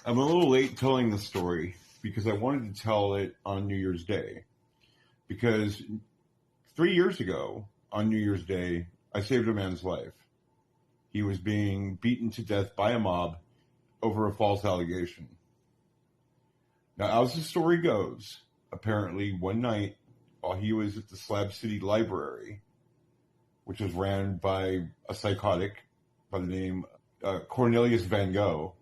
I'm a little late telling the story because I wanted to tell it on New Year's Day. Because 3 years ago, on New Year's Day, I saved a man's life. He was being beaten to death by a mob over a false allegation. Now, as the story goes, apparently one night while he was at the Slab City Library, which was ran by a psychotic by the name Cornelius Vango,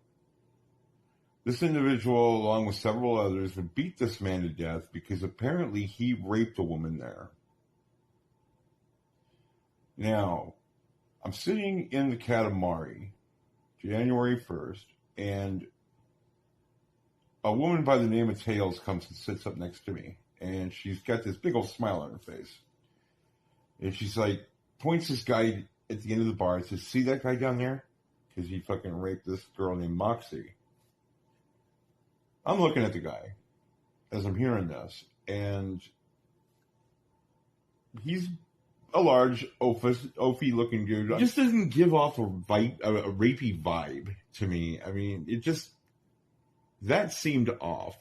this individual, along with several others, would beat this man to death because apparently he raped a woman there. Now, I'm sitting in the Katamari, January 1st, and a woman by the name of Tails comes and sits up next to me, and she's got this big old smile on her face. And she's like, points this guy at the end of the bar and says, see that guy down there? Because he fucking raped this girl named Moxie. I'm looking at the guy as I'm hearing this, and he's a large, oafy-looking dude. It just doesn't give off a rapey vibe to me. I mean, it just, that seemed off.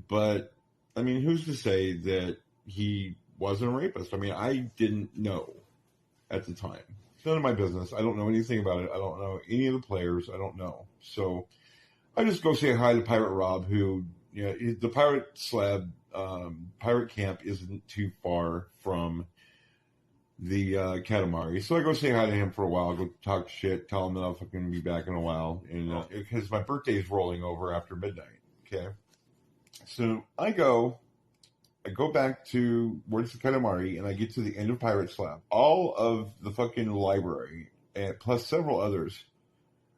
But, I mean, who's to say that he wasn't a rapist? I mean, I didn't know at the time. It's none of my business. I don't know anything about it. I don't know any of the players. I don't know. So I just go say hi to Pirate Rob, who, you know, the Pirate Slab, Pirate Camp isn't too far from the Katamari. So I go say hi to him for a while, go talk shit, tell him that I'm fucking be back in a while. And because my birthday is rolling over after midnight. Okay. So I go back to where's the Katamari, and I get to the end of Pirate Slab. All of the fucking library, and plus several others,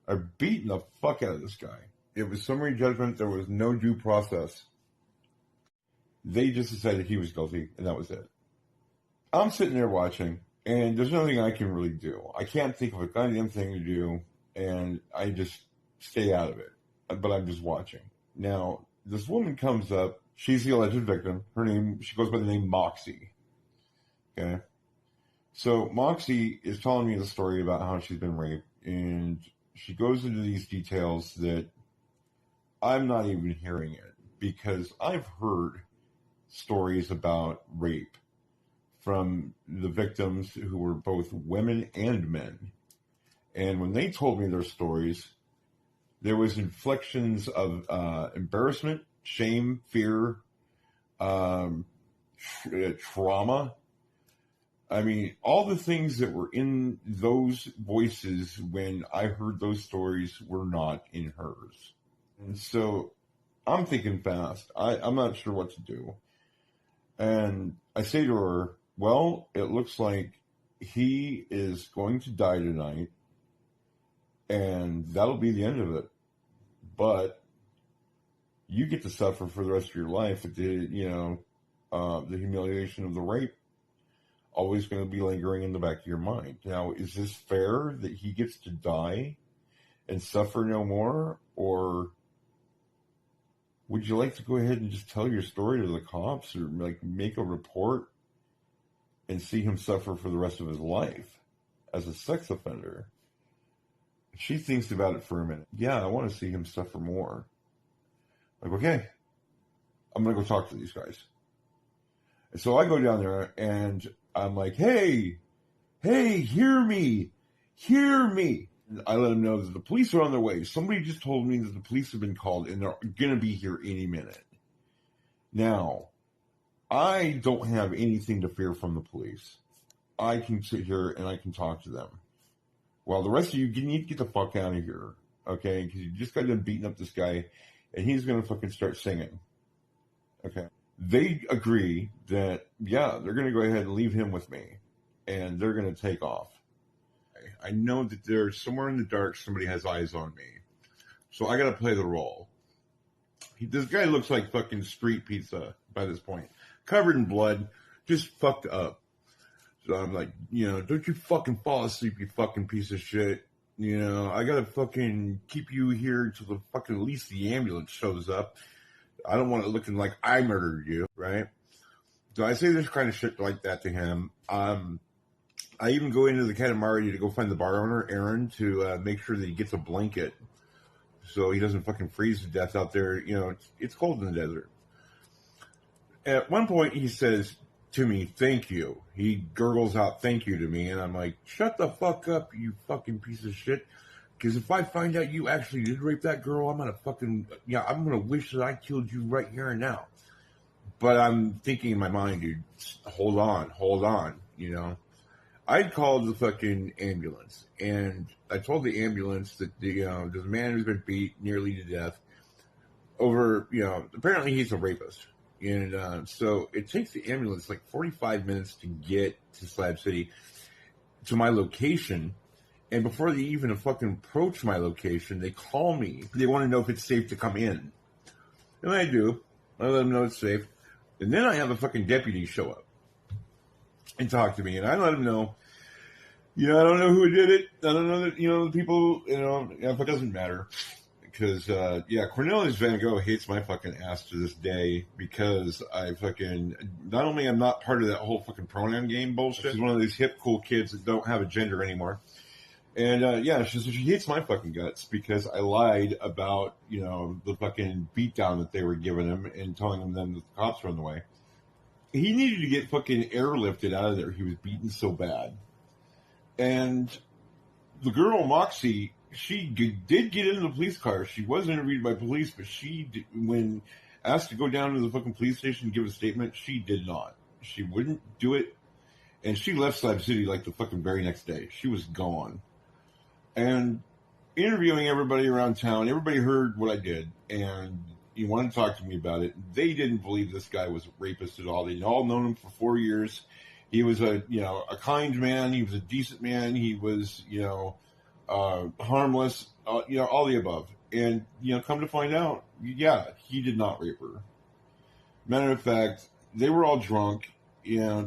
are beating the fuck out of this guy. It was summary judgment. There was no due process. They just decided he was guilty, and that was it. I'm sitting there watching, and there's nothing I can really do. I can't think of a goddamn thing to do, and I just stay out of it. But I'm just watching. Now, this woman comes up. She's the alleged victim. She goes by the name Moxie. Okay? So Moxie is telling me the story about how she's been raped, and she goes into these details that I'm not even hearing it, because I've heard stories about rape from the victims who were both women and men. And when they told me their stories, there was inflections of embarrassment, shame, fear, trauma. I mean, all the things that were in those voices when I heard those stories were not in hers. And so I'm thinking fast. I'm not sure what to do. And I say to her, well, it looks like he is going to die tonight, and that'll be the end of it. But you get to suffer for the rest of your life at the humiliation of the rape, always going to be lingering in the back of your mind. Now, is this fair that he gets to die and suffer no more? Or would you like to go ahead and just tell your story to the cops, or like make a report and see him suffer for the rest of his life as a sex offender? She thinks about it for a minute. Yeah, I want to see him suffer more. Like, okay, I'm going to go talk to these guys. And so I go down there and I'm like, hey, hear me. And I let them know that the police are on their way. Somebody just told me that the police have been called and they're going to be here any minute. Now, I don't have anything to fear from the police. I can sit here and I can talk to them. Well, the rest of you need to get the fuck out of here, okay? Because you just got done beating up this guy, and he's going to fucking start singing, okay? They agree that, yeah, they're going to go ahead and leave him with me, and they're going to take off. I know that there's somewhere in the dark somebody has eyes on me, so I got to play the role. This guy looks like fucking street pizza by this point. Covered in blood, just fucked up. So I'm like, don't you fucking fall asleep, you fucking piece of shit. I gotta fucking keep you here until the fucking, at least the ambulance shows up. I don't want it looking like I murdered you, right? So I say this kind of shit like that to him. I even go into the Katamari to go find the bar owner, Aaron, to make sure that he gets a blanket so he doesn't fucking freeze to death out there. It's cold in the desert. At one point, he says to me, "Thank you." He gurgles out, "Thank you" to me, and I'm like, "Shut the fuck up, you fucking piece of shit. Because if I find out you actually did rape that girl, I'm gonna wish that I killed you right here and now." But I'm thinking in my mind, dude, hold on, I'd called the fucking ambulance, and I told the ambulance that there's a man who's been beat nearly to death over, apparently he's a rapist. And so it takes the ambulance like 45 minutes to get to Slab City, to my location. And before they even fucking approach my location, they call me. They want to know if it's safe to come in. And I do. I let them know it's safe. And then I have a fucking deputy show up and talk to me. And I let him know, I don't know who did it. I don't know that, the people, if it doesn't matter. Because, Cornelius Vango hates my fucking ass to this day because I fucking, not only I'm not part of that whole fucking pronoun game bullshit, she's one of these hip, cool kids that don't have a gender anymore. And, she hates my fucking guts because I lied about, the fucking beatdown that they were giving him and telling them that the cops were on the way. He needed to get fucking airlifted out of there. He was beaten so bad. And the girl, Moxie, she did get into the police car. She was interviewed by police, but when asked to go down to the fucking police station and give a statement, she did not. She wouldn't do it. And she left Slab City like the fucking very next day. She was gone. And interviewing everybody around town, everybody heard what I did, and you wanted to talk to me about it. They didn't believe this guy was a rapist at all. They'd all known him for 4 years. He was a kind man. He was a decent man. He was, harmless, all the above. And, come to find out, he did not rape her. Matter of fact, they were all drunk,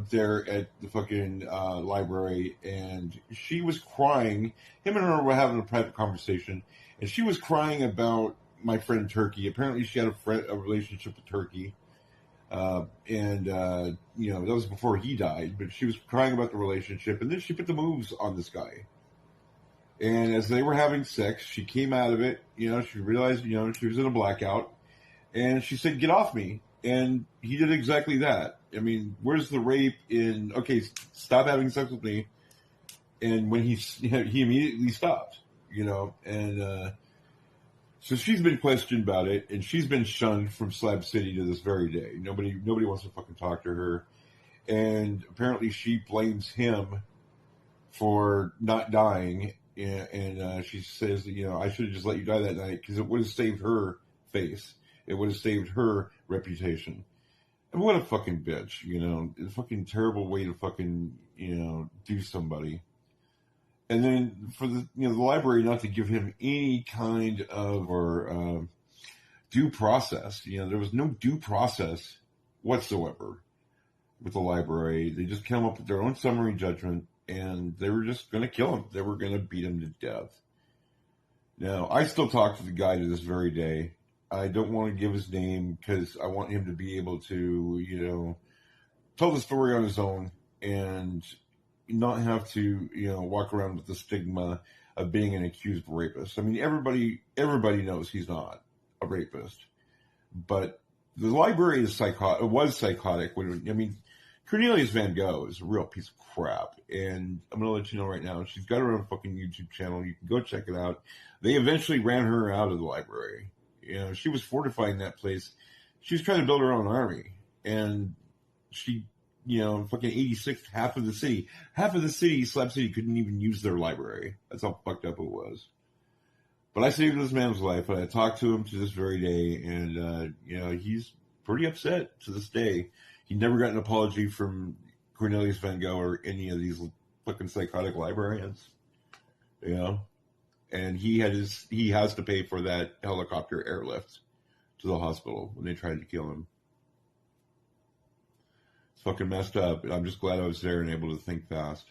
there at the fucking library, and she was crying. Him and her were having a private conversation, and she was crying about my friend Turkey. Apparently she had a relationship with Turkey. That was before he died, but she was crying about the relationship, and then she put the moves on this guy. And as they were having sex, she came out of it, she realized, she was in a blackout, and she said, "Get off me." And he did exactly that. I mean, where's the rape in, okay, stop having sex with me. And when he immediately stopped, and, so she's been questioned about it, and she's been shunned from Slab City to this very day. Nobody wants to fucking talk to her. And apparently she blames him for not dying. And she says, I should have just let you die that night because it would have saved her face. It would have saved her reputation. And what a fucking bitch, a fucking terrible way to fucking, do somebody. And then for the library not to give him any kind of due process. There was no due process whatsoever with the library. They just came up with their own summary judgment, and they were just going to kill him. They were going to beat him to death. Now, I still talk to the guy to this very day. I don't want to give his name because I want him to be able to, tell the story on his own and not have to, walk around with the stigma of being an accused rapist. I mean, everybody knows he's not a rapist, but the library is psychotic. It was psychotic Cornelius Vango is a real piece of crap, and I'm gonna let you know right now. She's got her own fucking YouTube channel. You can go check it out. They eventually ran her out of the library. She was fortifying that place. She was trying to build her own army, and she. Fucking 86th, half of the city, Slab City couldn't even use their library. That's how fucked up it was. But I saved this man's life, and I talked to him to this very day, and, he's pretty upset to this day. He never got an apology from Cornelius Vango or any of these fucking psychotic librarians, and he has to pay for that helicopter airlift to the hospital when they tried to kill him. It's fucking messed up. I'm just glad I was there and able to think fast.